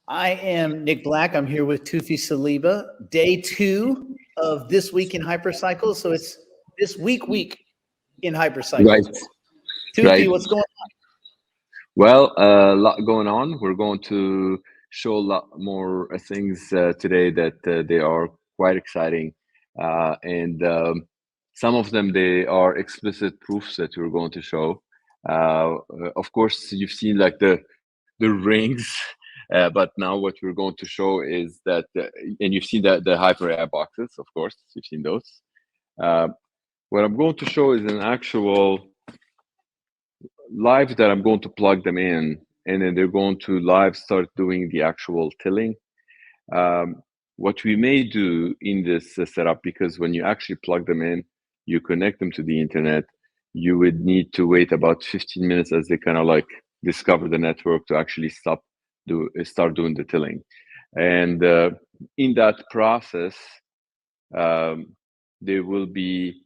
I am Nick Black. I'm here with Toufii Saliba. Day 2 of This Week in Hypercycle. So it's this week in Hypercycle. Right. Toufii, Right. what's going on? Well, a lot going on. We're going to show a lot more things today that they are quite exciting, and some of them they are explicit proofs that we're going to show. Of course, you've seen like the rings, but now what we're going to show is that, and you've seen the Hyper AI boxes. Of course, you've seen those. What I'm going to show is an actual live that I'm going to plug them in, and then they're going to live start doing the actual tilling. What we may do in this setup, because when you actually plug them in, you connect them to the internet, you would need to wait about 15 minutes as they kind of like discover the network to actually start doing the tilling. And in that process, there will be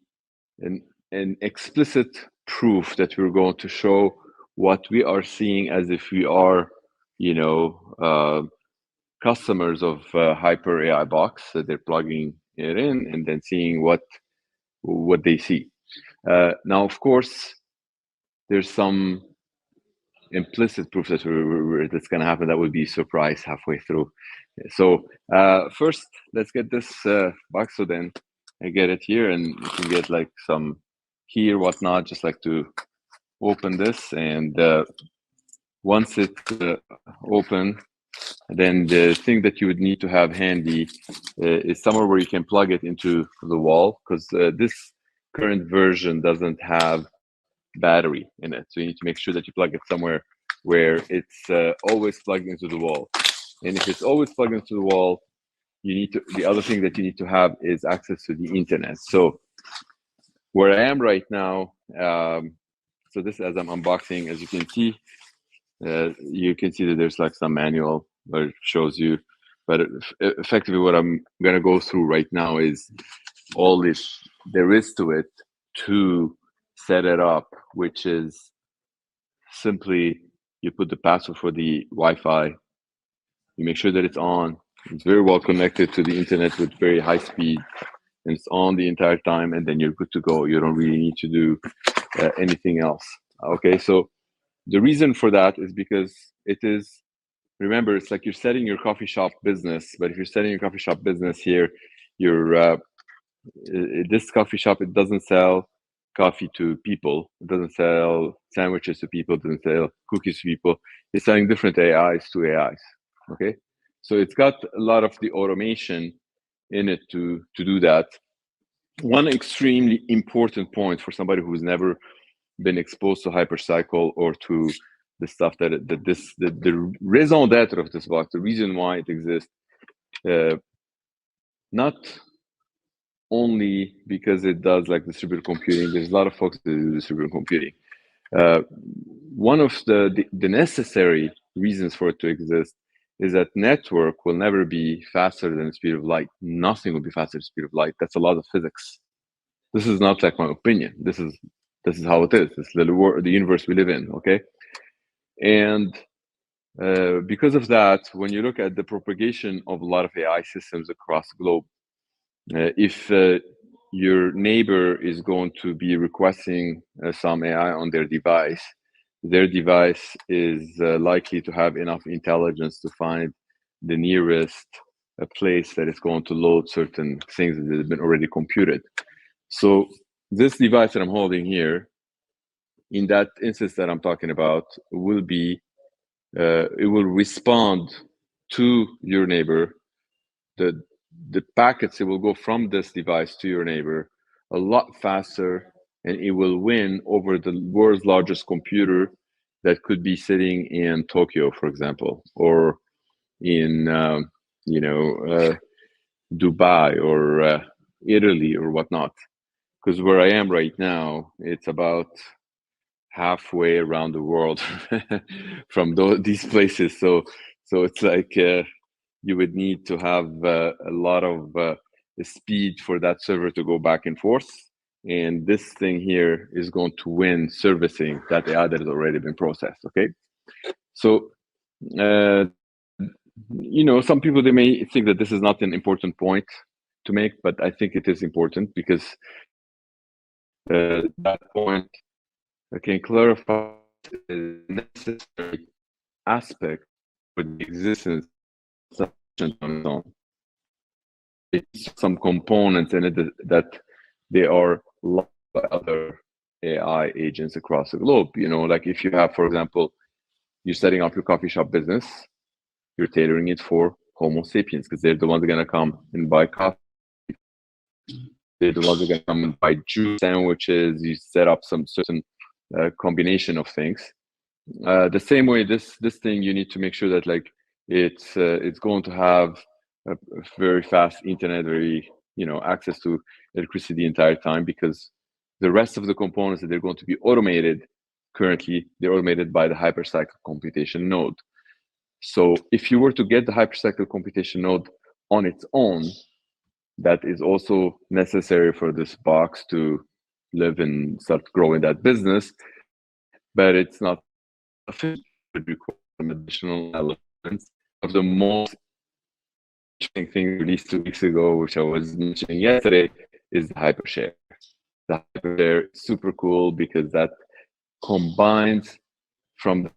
an explicit proof that we're going to show what we are seeing as if we are, customers of Hyper AI box that they're plugging it in and then seeing what they see. Now, of course, there's some implicit proof that that's going to happen. That would be a surprise halfway through. So first, let's get this box. So then I get it here, and you can get like some key or whatnot. Just like to open this, and once it's open, then the thing that you would need to have handy is somewhere where you can plug it into the wall, because this current version doesn't have battery in it. So you need to make sure that you plug it somewhere where it's always plugged into the wall. And if it's always plugged into the wall, the other thing that you need to have is access to the internet. So where I am right now, so this, as I'm unboxing, as you can see that there's like some manual where it shows you, but effectively what I'm going to go through right now is all this there is to it to set it up, which is simply you put the password for the Wi-Fi, you make sure that it's on, it's very well connected to the internet with very high speed, and it's on the entire time, and then you're good to go. You don't really need to do anything else. Okay, so the reason for that is because remember, it's like you're setting your coffee shop business, but if you're setting your coffee shop business here, this coffee shop, it doesn't sell coffee to people, it doesn't sell sandwiches to people, it doesn't sell cookies to people. It's selling different AIs to AIs. Okay, so it's got a lot of the automation in it to do that. One extremely important point for somebody who's never been exposed to Hypercycle or to the stuff the raison d'etre of this box, the reason why it exists, not only because it does like distributed computing. There's a lot of folks that do distributed computing. One of the necessary reasons for it to exist is that network will never be faster than the speed of light. Nothing will be faster than the speed of light. That's a lot of physics. This is not like my opinion. This is how it is. This is the universe we live in. Okay, and because of that, when you look at the propagation of a lot of AI systems across the globe, if your neighbor is going to be requesting some AI on their device is likely to have enough intelligence to find the nearest place that is going to load certain things that have been already computed. So this device that I'm holding here, in that instance that I'm talking about, will be it will respond to your neighbor. The packets, it will go from this device to your neighbor a lot faster, and it will win over the world's largest computer that could be sitting in Tokyo, for example, or in Dubai or Italy or whatnot. Because where I am right now, it's about halfway around the world from these places. So it's like you would need to have a lot of speed for that server to go back and forth. And this thing here is going to win servicing that AI that has already been processed. Okay, so some people, they may think that this is not an important point to make, but I think it is important because that point can clarify the necessary aspect for the existence of on its own. It's some components in it that they are loved by other AI agents across the globe. Like if you have, for example, you're setting up your coffee shop business, you're tailoring it for Homo sapiens because they're the ones that are going to come and buy coffee. They're the ones that are going to come and buy juice sandwiches. You set up some certain combination of things. The same way, this thing, you need to make sure that like it's going to have a very fast internet, very access to electricity the entire time, because the rest of the components that they're going to be automated currently, they're automated by the hypercycle computation node. So if you were to get the hypercycle computation node on its own, that is also necessary for this box to live and start growing that business, but it's not sufficient. It would require some additional elements. Of the most interesting thing released 2 weeks ago, which I was mentioning yesterday, is the hypershare. The hypershare is super cool because that combines from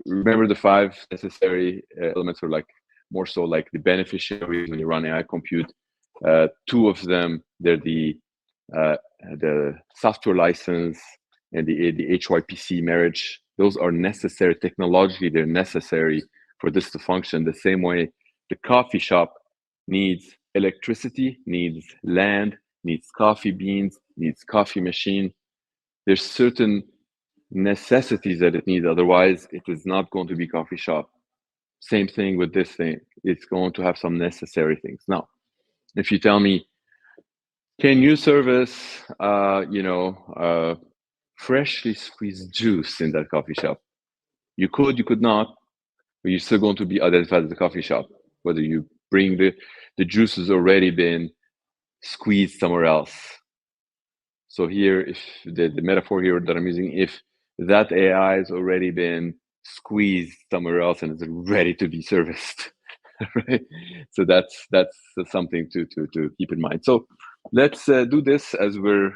remember the 5 necessary elements are like more so like the beneficiaries when you run AI compute. 2 of them, they're the software license and the HYPC marriage. Those are necessary technologically. They're necessary for this to function the same way the coffee shop needs electricity, needs land, needs coffee beans, needs coffee machine. There's certain necessities that it needs, otherwise it is not going to be coffee shop. Same thing with this thing. It's going to have some necessary things. Now, if you tell me, can you service freshly squeezed juice in that coffee shop? You could not, but you're still going to be identified as a coffee shop, whether you bring the juice has already been squeezed somewhere else. So here, if the metaphor here that I'm using, if that AI has already been squeezed somewhere else and is ready to be serviced, right? So that's something to keep in mind. So let's do this as we're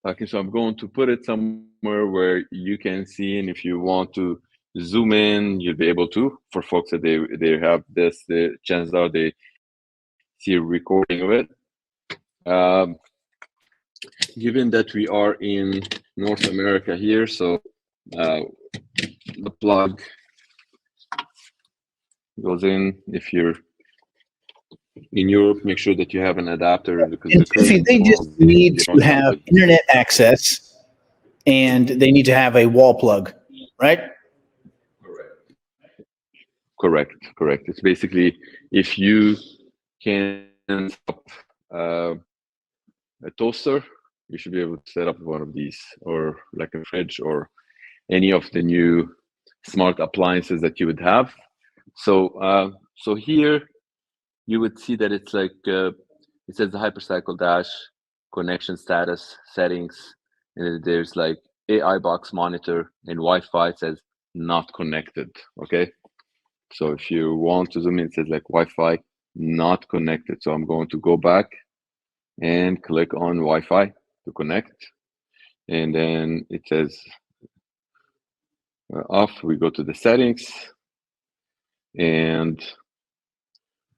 talking. So I'm going to put it somewhere where you can see, and if you want to zoom in, you'll be able to. For folks that they have this, the chances are they see a recording of it. Given that we are in North America here, so the plug goes in. If you're in Europe, make sure that you have an adapter, because they just need to have internet access, and they need to have a wall plug, right? Correct. It's basically, if you can set up a toaster, you should be able to set up one of these, or like a fridge, or any of the new smart appliances that you would have. So so here you would see that it's like it says the hypercycle dash connection status settings, and there's like AI box monitor and Wi-Fi. It says not connected. Okay, so if you want to zoom in, it says like Wi-Fi not connected. So I'm going to go back and click on Wi-Fi to connect, and then it says off. We go to the settings, and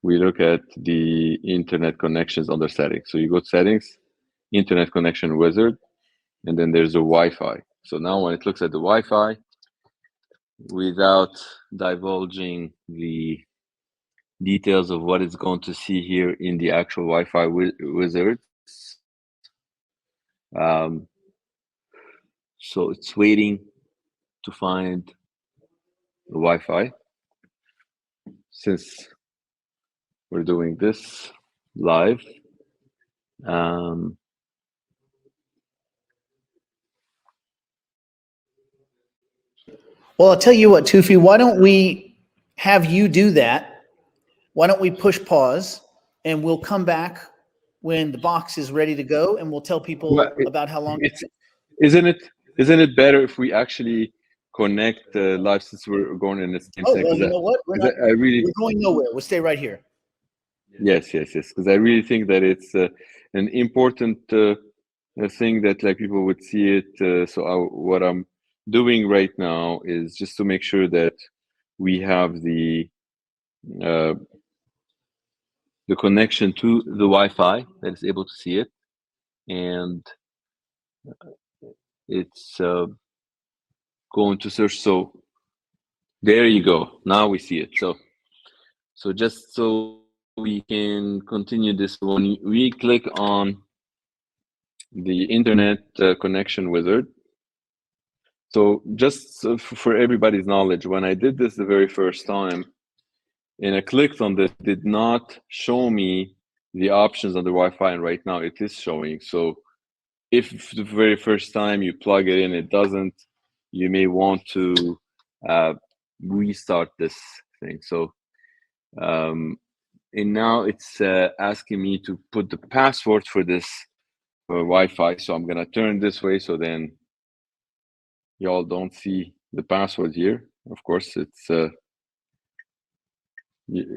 we look at the internet connections under settings. So you go to settings, internet connection wizard, and then there's a Wi-Fi. So now when it looks at the Wi-Fi, without divulging the details of what it's going to see here in the actual Wi-Fi wizard, so it's waiting to find the Wi-Fi. Since we're doing this live, well, I'll tell you what, Toufii, why don't we have you do that? Why don't we push pause, and we'll come back when the box is ready to go, and we'll tell people about how long isn't it better if we actually connect live since we're going in the same Oh, thing. well, you know what? I really, we're going nowhere. We'll stay right here. yes, because I really think that it's an important thing that like people would see it. What I'm doing right now is just to make sure that we have the connection to the Wi-Fi that is able to see it, and it's going to search. So there you go. Now we see it. So just so we can continue this, when we click on the internet connection wizard. So just for everybody's knowledge, when I did this the very first time and I clicked on this, it did not show me the options on the Wi-Fi, and right now it is showing. So if the very first time you plug it in, it doesn't, you may want to restart this thing. So and now it's asking me to put the password for this Wi-Fi. So I'm gonna turn this way so then y'all don't see the password here. Of course, it's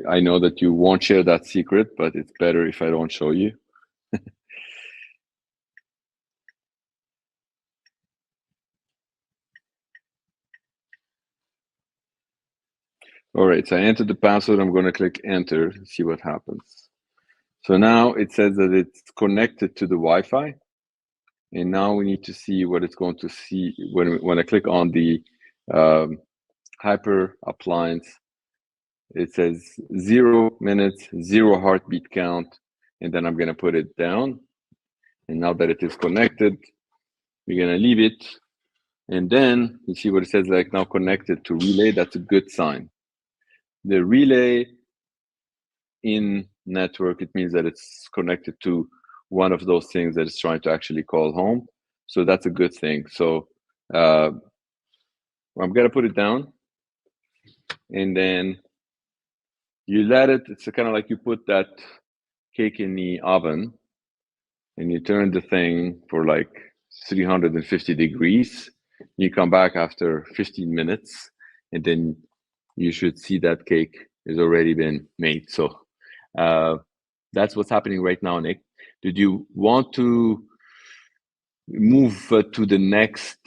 I know that you won't share that secret, but it's better if I don't show you. All right, so I entered the password. I'm going to click enter and see what happens. So now it says that it's connected to the Wi-Fi. And now we need to see what it's going to see when I click on the Hyper appliance. It says 0 minutes, 0 heartbeat count, and then I'm going to put it down. And now that it is connected, we're going to leave it. And then you see what it says, like now connected to relay. That's a good sign. The relay in network, it means that it's connected to one of those things that is trying to actually call home. So that's a good thing. So I'm going to put it down. And then you let it, it's kind of like you put that cake in the oven and you turn the thing for like 350 degrees. You come back after 15 minutes and then you should see that cake has already been made. So that's what's happening right now, Nick. Did you want to move to the next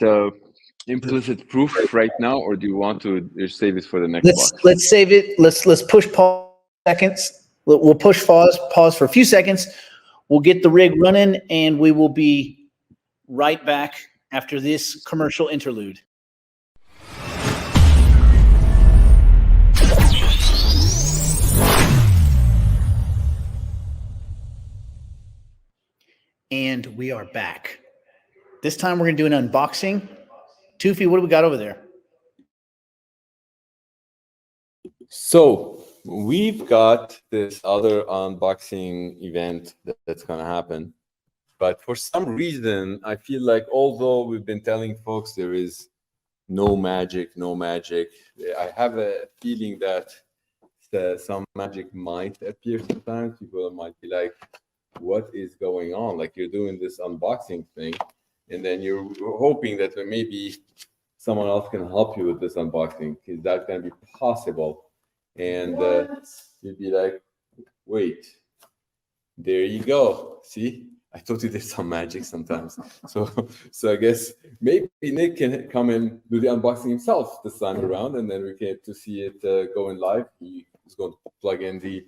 implicit proof right now, or do you want to save it for the next box? Let's save it. Let's push pause seconds. We'll push pause for a few seconds. We'll get the rig running, and we will be right back after this commercial interlude. And we are back. This time we're going to do an unboxing. Toufii, what do we got over there? So we've got this other unboxing event that's going to happen. But for some reason, I feel like although we've been telling folks there is no magic, I have a feeling that some magic might appear sometimes. People might be like, what is going on? Like you're doing this unboxing thing, and then you're hoping that maybe someone else can help you with this unboxing. Is that going to be possible? And you'd be like, wait, there you go. See, I told you there's some magic sometimes. So I guess maybe Nick can come and do the unboxing himself this time around, and then we get to see it going live. He is going to plug in the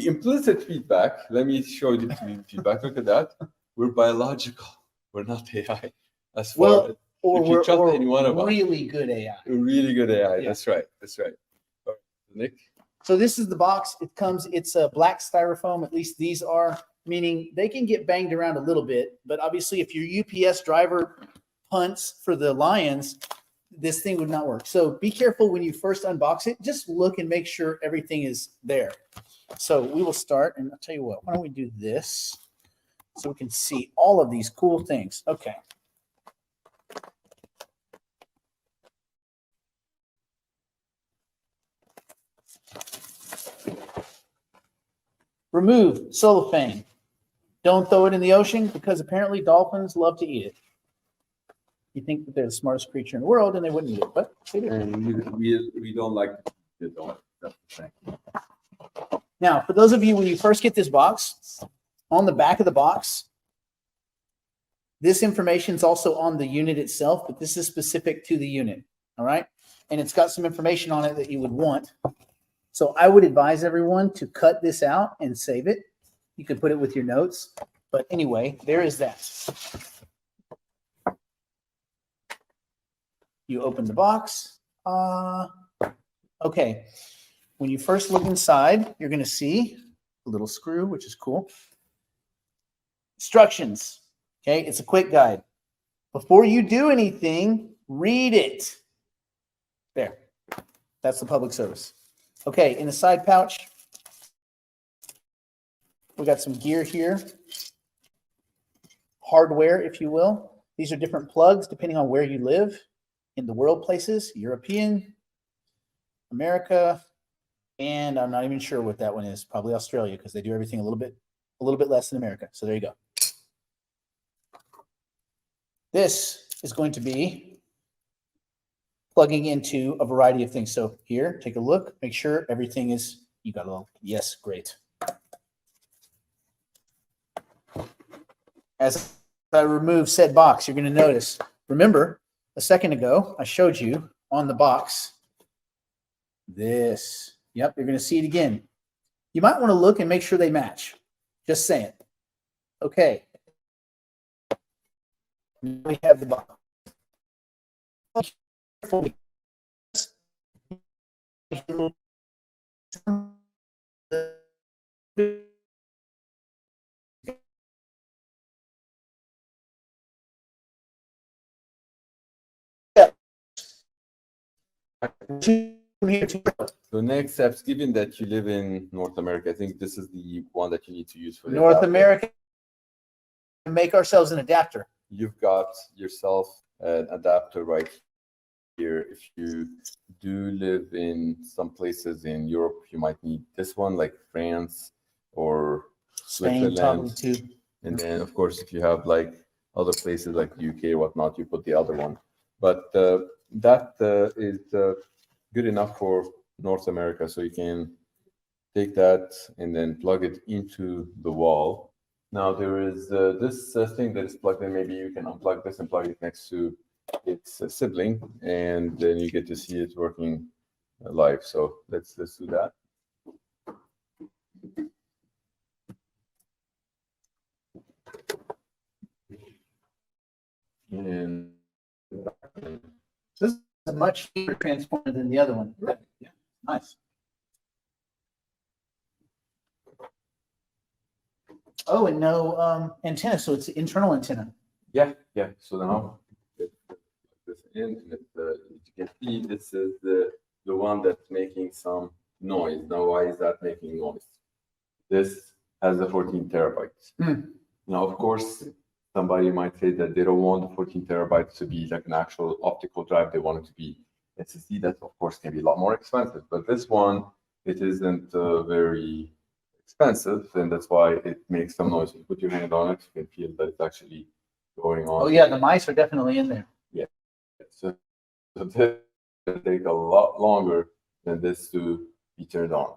implicit feedback. Let me show you the feedback. Look at that. We're biological. We're not AI. As far as we're really good AI. Really good AI. Yeah. That's right. Right. Nick. So this is the box. It's a black styrofoam. At least these are, meaning they can get banged around a little bit. But obviously, if your UPS driver punts for the Lions, this thing would not work. So be careful when you first unbox it. Just look and make sure everything is there. So we will start, and I'll tell you what, why don't we do this so we can see all of these cool things. Okay. Remove cellophane. Don't throw it in the ocean because apparently dolphins love to eat it. You think that they're the smartest creature in the world, and they wouldn't do it, but they do. And we don't like it all. That's the thing. Now, for those of you, when you first get this box, on the back of the box, this information is also on the unit itself, but this is specific to the unit, all right? And it's got some information on it that you would want. So I would advise everyone to cut this out and save it. You could put it with your notes. But anyway, there is that. You open the box. Okay. When you first look inside, you're going to see a little screw, which is cool. Instructions. Okay, it's a quick guide. Before you do anything, read it. There. That's the public service. Okay, in the side pouch, we got some gear here. Hardware, if you will. These are different plugs depending on where you live in the world places. European, America, and I'm not even sure what that one is. Probably Australia, because they do everything a little bit less than America. So there you go. This is going to be plugging into a variety of things. So here, take a look, make sure everything is, you got it all. Yes, great. As I remove said box, you're going to notice, remember a second ago, I showed you on the box this. Yep, you're going to see it again. You might want to look and make sure they match. Just saying. Okay. We have the box. So next steps, given that you live in North America, I think this is the one that you need to use for the North adapter. America, make ourselves an adapter. You've got yourself an adapter right here. If you do live in some places in Europe, you might need this one, like France or Spain, probably Switzerland. too. And then, of course, if you have like other places like the UK or whatnot, you put the other one. But that is good enough for North America. So you can take that and then plug it into the wall. Now there is this thing that is plugged in. Maybe you can unplug this and plug it next to its sibling, and then you get to see it working live. So let's do that. And This is a much cheaper transformer than the other one. Yeah, nice. Oh, and no antenna, so it's internal antenna. yeah. So now get this in, and you can see this is the one that's making some noise. Now, why is that making noise? This has the 14 terabytes. Now, of course, somebody might say that they don't want the 14 terabytes to be like an actual optical drive. They want it to be SSD. That, of course, can be a lot more expensive. But this one, it isn't very expensive, and that's why it makes some noise. You put your hand on it, you can feel that it's actually going on. Oh yeah, the mice are definitely in there. Yeah. So this will take a lot longer than this to be turned on.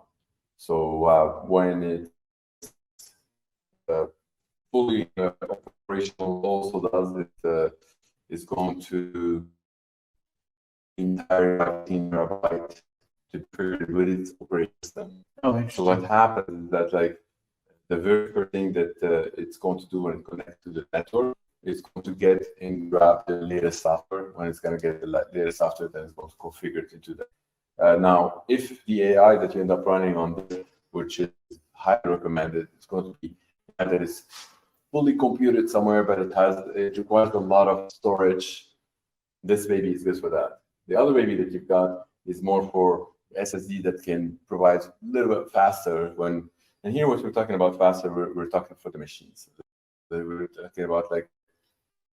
So when it's fully operational, also does it is going to entire 15 terabyte to trigger it with its operating system. Oh, So what happens is that like the very first thing that it's going to do when it connects to the network is going to get and grab the latest software. When it's going to get the latest software, then it's going to configure it into that. Now, if the AI that you end up running on this, which is highly recommended, it's going to be that is fully computed somewhere, but it requires a lot of storage. This baby is good for that. The other baby that you've got is more for SSD that can provide a little bit faster when, and here what we're talking about faster, we're talking for the machines. We're talking about like,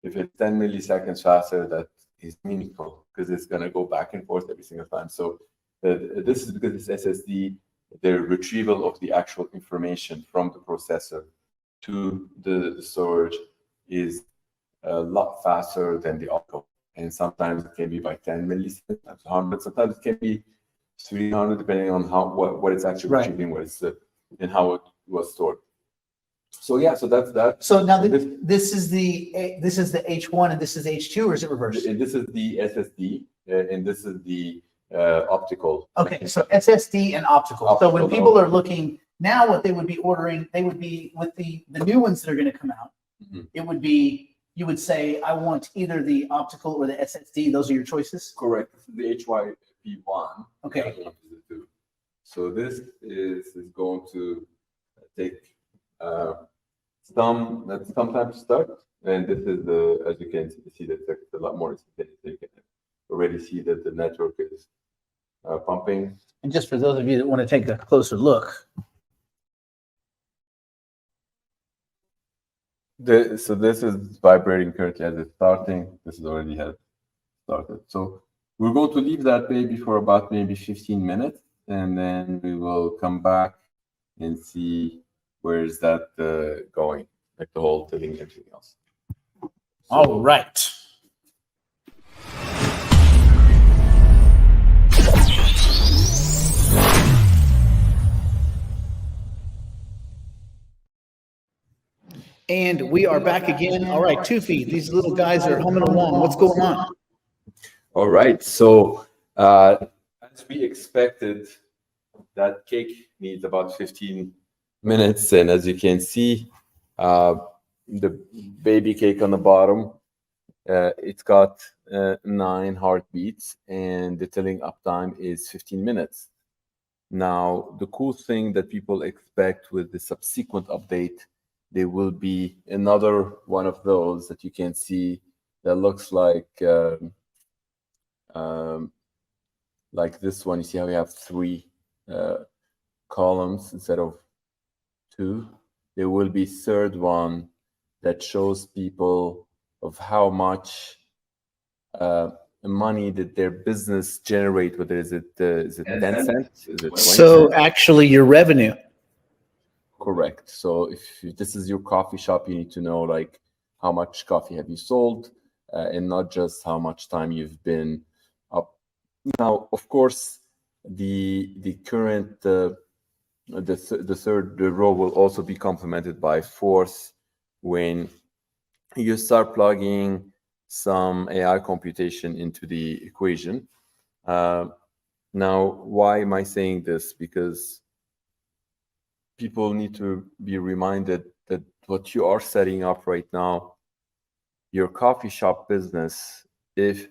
if it's 10 milliseconds faster, that is meaningful because it's going to go back and forth every single time. So this is because it's SSD, the retrieval of the actual information from the processor to the storage is a lot faster than the optical. and sometimes it can be by 10 milliseconds, sometimes 100, sometimes it can be 300, depending on what it's actually Right. retrieving, what it's and how it was stored. So yeah, so that's that. So now this is the H1 and this is H2, or is it reversed? And this is the SSD, and this is the optical. Okay, so SSD and optical. So when people are looking now, what they would be ordering, they would be with the new ones that are going to come out. Mhm. It would be, you would say, I want either the optical or the SSD. Those are your choices. Correct. This is the HYP1. Okay. The other one is the 2. So this is going to take some time to start, and this is the, as you can see, that it's a lot more instantaneous. You can already see that the network is pumping. And just for those of you that want to take a closer look, So this is vibrating currently as it's starting. This is already has started. So we're going to leave that baby for about maybe 15 minutes, and then we will come back and see where is that going, like the whole thing and everything else. all right. And we are back again. All right, Toufii, these little guys are humming along. What's going on? All right. So as we expected, that cake needs about 15 minutes. And as you can see, the baby cake on the bottom, it's got 9 heartbeats, and the tilling uptime is 15 minutes. Now, the cool thing that people expect with the subsequent update, there will be another one of those that you can see that looks like this one. You see how we have 3 columns instead of 2. There will be third one that shows people of how much money that their business generate. Whether is it 10 cents? Is it 20 So cents? actually your revenue. Correct. So if this is your coffee shop, you need to know like how much coffee have you sold, and not just how much time you've been up. Now, of course, the current the third row will also be complemented by fourth when you start plugging some AI computation into the equation. Now, why am I saying this? Because people need to be reminded that what you are setting up right now, your coffee shop business, if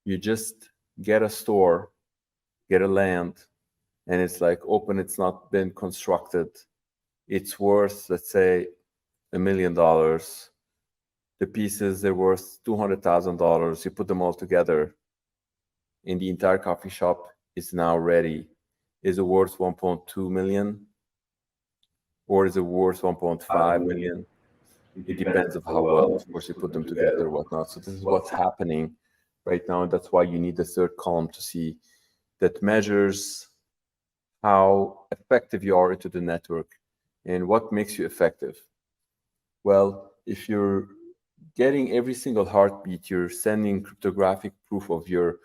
you just get a store, get a land, and it's like open, it's not been constructed, it's worth, let's say, $1 million. The pieces, they're worth $200,000. You put them all together, and the entire coffee shop is now ready. Is it worth 1.2 million? Or is it worth 1.5 million? It depends on how well, of course, you put them together or whatnot. So this is what's happening right now. And that's why you need the third column to see that measures how effective you are into the network and what makes you effective. Well, if you're getting every single heartbeat, you're sending cryptographic proof of your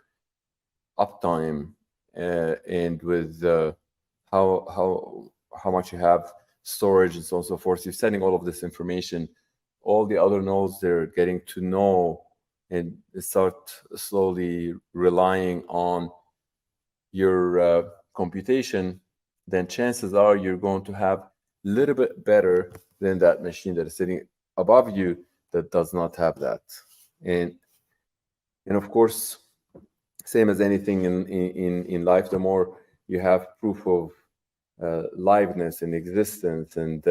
uptime, and with how much you have storage and so on and so forth. You're sending all of this information. All the other nodes, they're getting to know and start slowly relying on your computation. Then chances are you're going to have a little bit better than that machine that is sitting above you that does not have that. And of course, same as anything in life, the more you have proof of liveness and existence and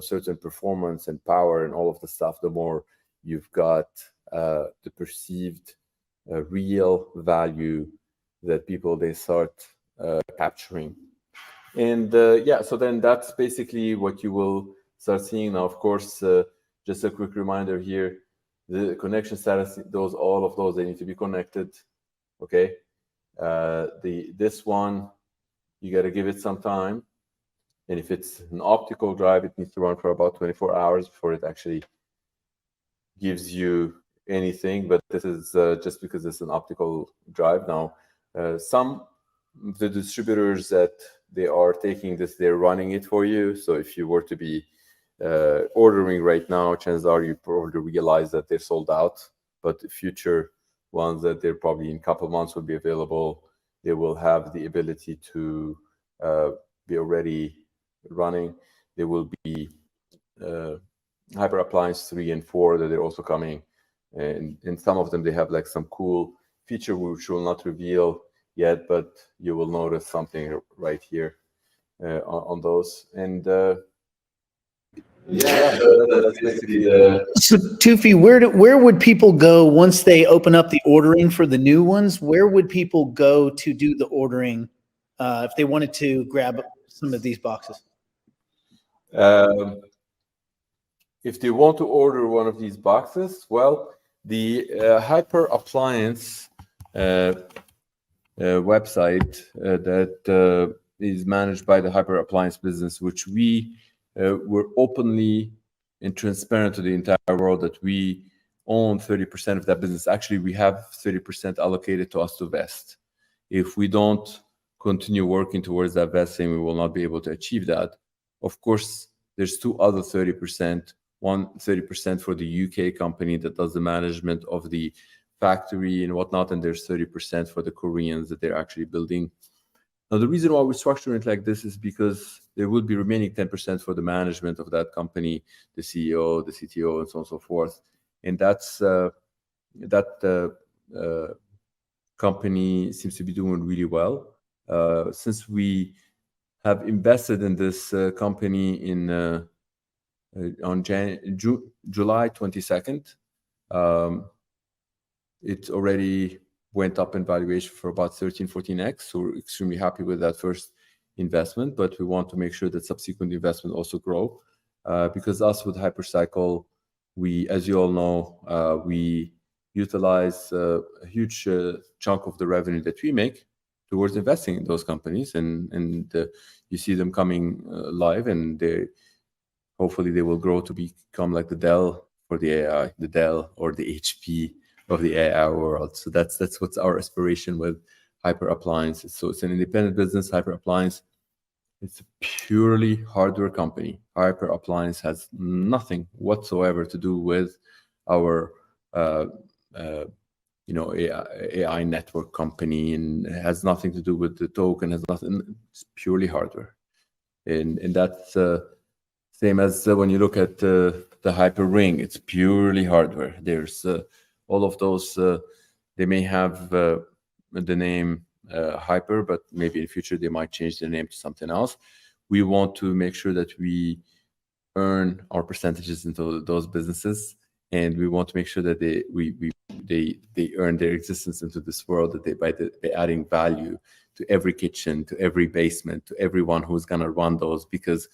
certain performance and power and all of the stuff, the more you've got the perceived real value that people, they start capturing. And so then that's basically what you will start seeing now. Of course, just a quick reminder here, the connection status, all of those, they need to be connected. Okay. This one, you got to give it some time. And if it's an optical drive, it needs to run for about 24 hours before it actually gives you anything, but this is just because it's an optical drive now. Some of the distributors that they are taking this, they're running it for you. So if you were to be ordering right now, chances are you probably realize that they're sold out. But the future ones that they're probably in a couple of months will be available, they will have the ability to be already running. There will be Hyper Appliance 3 and 4 that are also coming. And in some of them, they have like some cool feature which will not reveal yet, but you will notice something right here on those. And yeah, that's basically the. So Toufii, where would people go once they open up the ordering for the new ones? Where would people go to do the ordering if they wanted to grab some of these boxes? If they want to order one of these boxes, well, the Hyper Appliance website that is managed by the Hyper Appliance business, which we were openly and transparent to the entire world that we own 30% of that business. Actually, we have 30% allocated to us to vest. If we don't continue working towards that vesting, we will not be able to achieve that. Of course, there's two other 30%. One 30% for the UK company that does the management of the factory and whatnot, and there's 30% for the Koreans that they're actually building. Now, the reason why we're structuring it like this is because there will be remaining 10% for the management of that company, the CEO, the CTO, and so on and so forth. And that's that company seems to be doing really well. Since we have invested in this company on July 22nd, it already went up in valuation for about 13-14x. So we're extremely happy with that first investment, but we want to make sure that subsequent investment also grow because us with Hypercycle, we, as you all know, we utilize a huge chunk of the revenue that we make towards investing in those companies, and you see them coming live, and hopefully they will grow to become like the Dell for the AI, the Dell or the HP of the AI world. So that's what's our aspiration with Hyper Appliance. So it's an independent business, Hyper Appliance. It's a purely hardware company. Hyper Appliance has nothing whatsoever to do with our AI network company, and it has nothing to do with the token. Has nothing. It's purely hardware, and that's same as when you look at the Hyper Ring. It's purely hardware. There's all of those. They may have the name Hyper, but maybe in the future they might change the name to something else. We want to make sure that we earn our percentages into those businesses, and we want to make sure that they earn their existence into this world, that by adding value to every kitchen, to every basement, to everyone who's gonna run those. Because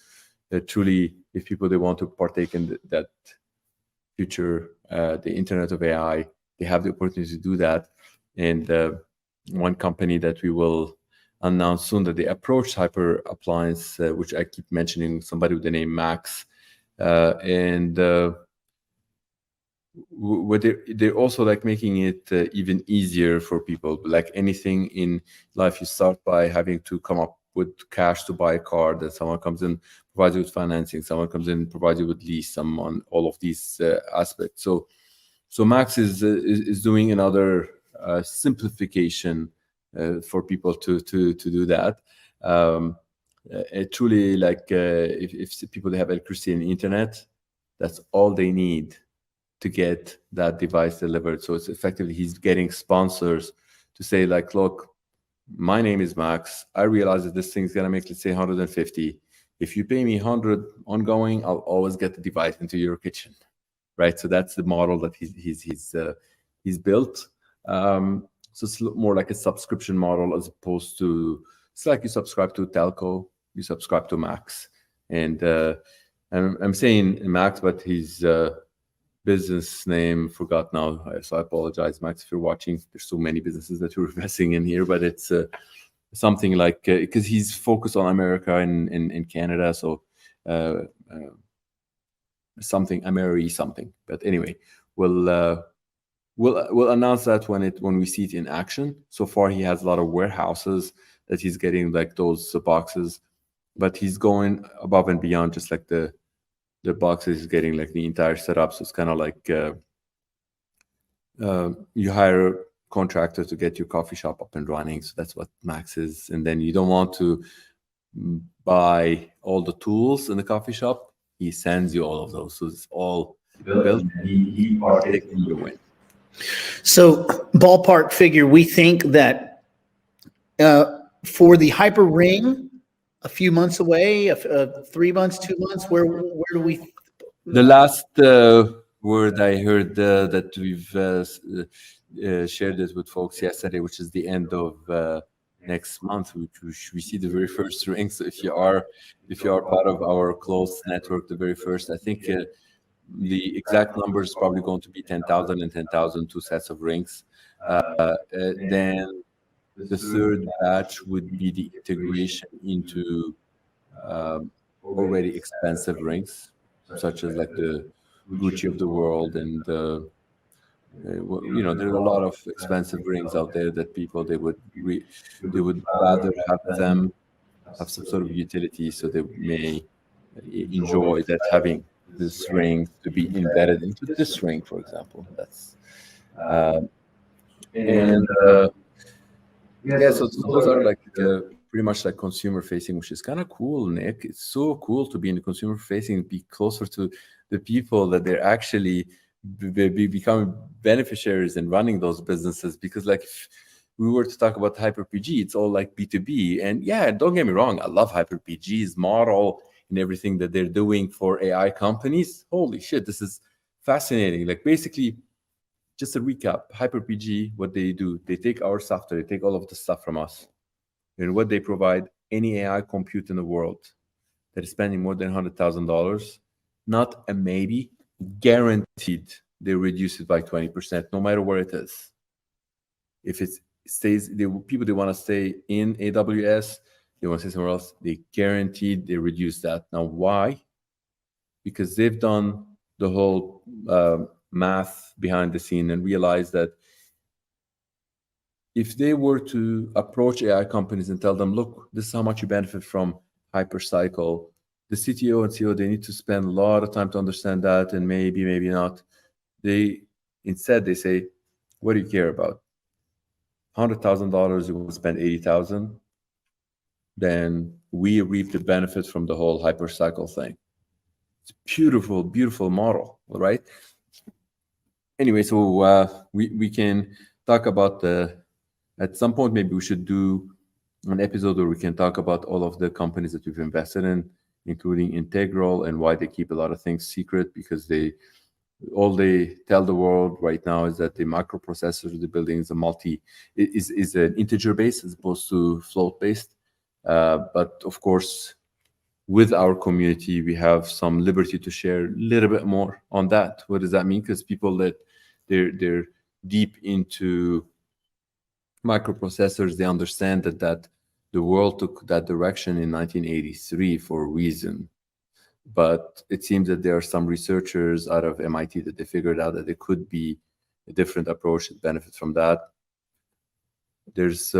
truly, if people they want to partake in that future, the Internet of AI, they have the opportunity to do that. And one company that we will announce soon that they approached Hyper Appliance, which I keep mentioning, somebody with the name Max, and they're also like making it even easier for people. Like anything in life, you start by having to come up with cash to buy a car, then someone comes in, provides you with financing, someone comes in, provides you with lease, someone, all of these aspects. So Max is doing another simplification for people to do that. Truly, like if people they have electricity and internet, that's all they need to get that device delivered. So it's effectively he's getting sponsors to say like, look, my name is Max. I realize that this thing's gonna make, let's say, 150. If you pay me 100 ongoing, I'll always get the device into your kitchen, right? So that's the model that he's built. So it's more like a subscription model as opposed to, it's like you subscribe to telco, you subscribe to Max, and I'm saying Max, but his business name forgot now, so I apologize, Max, if you're watching. There's so many businesses that you're investing in here, but it's something like because he's focused on America and Canada, so something Ameri something. But anyway, we'll we'll announce that when we see it in action. So far, he has a lot of warehouses that he's getting like those boxes, but he's going above and beyond just like the boxes. He's getting like the entire setup. So it's kind of like you hire a contractor to get your coffee shop up and running. So that's what Max is. And then you don't want to buy all the tools in the coffee shop. He sends you all of those. So it's all built, and he partakes in your win. So ballpark figure, we think that for the Hyper Ring, a few months away, 3 months, 2 months, where do we? The last word I heard that we've shared it with folks yesterday, which is the end of next month, which we see the very first ring. So if you are part of our closed network, the very first, I think the exact number is probably going to be 10,000 and 10,000, 2 sets of rings. Then the third batch would be the integration into already expensive rings, such as like the Gucci of the world, and there's a lot of expensive rings out there that people they would rather have them have some sort of utility, so they may enjoy that having this ring to be embedded into this ring, for example. That's so those are like pretty much like consumer facing, which is kind of cool, Nick. It's so cool to be in the consumer facing, be closer to the people that they're actually becoming beneficiaries and running those businesses. Because like if we were to talk about HyperPG, it's all like B2B. And yeah, don't get me wrong, I love HyperPG's model and everything that they're doing for AI companies. Holy shit, this is fascinating. Like basically, just a recap, HyperPG, what they do, they take our software, they take all of the stuff from us, and what they provide, any AI compute in the world that is spending more than $100,000, not a maybe, guaranteed they reduce it by 20%, no matter where it is. If it stays, people they want to stay in AWS, they want to stay somewhere else, they guaranteed they reduce that. Now, why? Because they've done the whole math behind the scene and realized that if they were to approach AI companies and tell them, look, this is how much you benefit from Hypercycle, the CTO and CEO, they need to spend a lot of time to understand that, and maybe not. Instead they say, what do you care about? $100,000, you want to spend $80,000, then we reap the benefit from the whole Hypercycle thing. It's a beautiful, beautiful model, right? Anyway, so we can talk about at some point, maybe we should do an episode where we can talk about all of the companies that we've invested in, including Integral, and why they keep a lot of things secret, because all they tell the world right now is that the microprocessor they're building is is an integer based as opposed to float based. But of course, with our community, we have some liberty to share a little bit more on that. What does that mean? Because people that they're deep into microprocessors, they understand that the world took that direction in 1983 for a reason. But it seems that there are some researchers out of MIT that they figured out that there could be a different approach that benefits from that. There's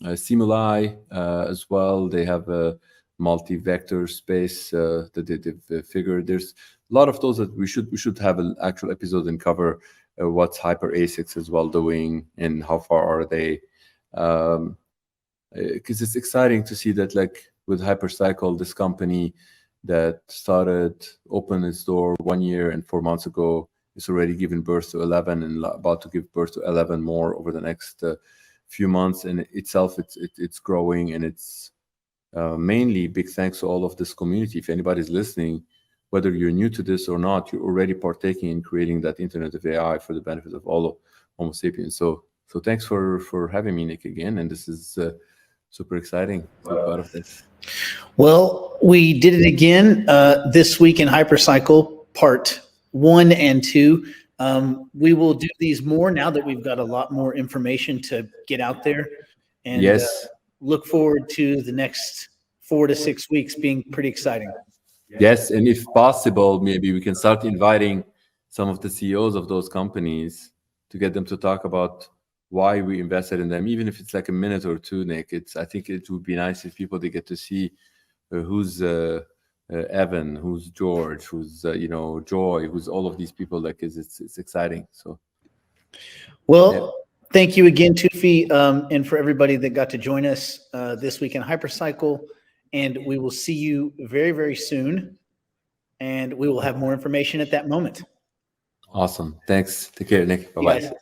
Simuli as well. They have a multi-vector space that they've figured. There's a lot of those that we should have an actual episode and cover what's HyperASICs as well doing and how far are they. Because it's exciting to see that, like with Hypercycle, this company that opened its door 1 year and 4 months ago, is already given birth to 11 and about to give birth to 11 more over the next few months. And itself, it's growing, and it's mainly big thanks to all of this community. If anybody's listening, whether you're new to this or not, you're already partaking in creating that Internet of AI for the benefit of all of Homo sapiens. So thanks for having me, Nick, again. And this is super exciting to be part of this. Well, we did it again this week in Hypercycle Part 1 and 2. We will do these more now that we've got a lot more information to get out there. And yes, look forward to the next 4 to 6 weeks being pretty exciting. Yes, and if possible, maybe we can start inviting some of the CEOs of those companies to get them to talk about why we invested in them, even if it's like a minute or two, Nick. I think it would be nice if people, they get to see who's Evan, who's George, who's Joy, who's all of these people. Like, it's exciting. So, well, thank you again, Toufii, and for everybody that got to join us this week in Hypercycle. And we will see you very, very soon. And we will have more information at that moment. Awesome. Thanks. Take care, Nick. Bye-bye.